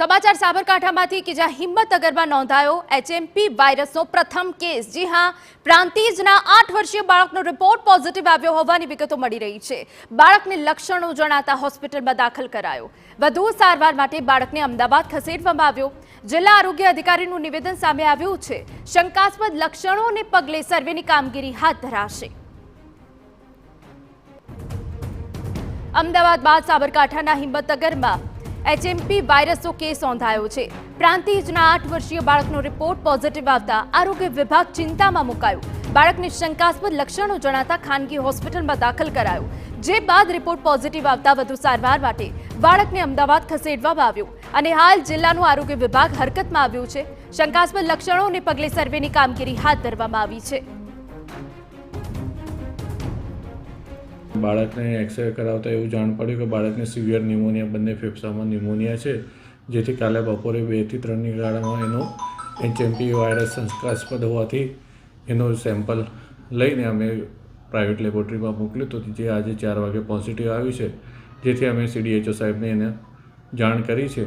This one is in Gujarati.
समाचार साबरकांठामांथी कि ज्यां हिम्मतनगरमां नोंधायो HMP वायरसनो प्रथम केस। जी हाँ, प्रांतिजना 8 वर्षीय बाळकनो रिपोर्ट पॉजिटिव આવ્યો હોવાની વિગતો મળી રહી છે। બાળકને લક્ષણો જણાતા હોસ્પિટલમાં દાખલ કરાયો। વધુ સારવાર માટે બાળકને અમદાવાદ ખસેડવામાં આવ્યો। જિલ્લા આરોગ્ય અધિકારીનું નિવેદન સામે આવ્યું છે। શંકાસ્પદ લક્ષણોને પગલે સર્વેની કામગીરી હાથ ધરાશે। અમદાવાદ બાદ સાબરકાંઠાના હિમ્મતનગરમાં HMP વાયરસનો કેસ નોંધાયો છે। પ્રાંતિજના 8 વર્ષીય બાળકનો રિપોર્ટ પોઝિટિવ આવતા આરોગ્ય વિભાગ ચિંતામાં મુકાયો। બાળકને શંકાસ્પદ લક્ષણો જણાતા ખાનગી હોસ્પિટલમાં દાખલ કરાયો। જે બાદ રિપોર્ટ પોઝિટિવ આવતા વધુ સારવાર માટે બાળકને અમદાવાદ ખસેડવામાં આવ્યો અને હાલ જિલ્લાનું આરોગ્ય વિભાગ હરકતમાં આવ્યું છે। શંકાસ્પદ લક્ષણોને પગલે સર્વેની કામગીરી હાથ ધરવામાં આવી છે। બાળકને એક્સરે કરાવતા એવું જાણ પડ્યું કે બાળકને સિવિયર ન્યુમોનિયા, બંને ફેફસામાં ન્યુમોનિયા છે, જેથી કાલે બપોરે 2 થી 3ની ગાળામાં એનો HMP વાયરસ શંકાસ્પદ હોવાથી એનો સેમ્પલ લઈને અમે પ્રાઇવેટ લેબોરેટરીમાં મોકલ્યું તો જે આજે 4 વાગે પોઝિટિવ આવ્યું છે, જેથી અમે CDHO સાહેબને એને જાણ કરી છે।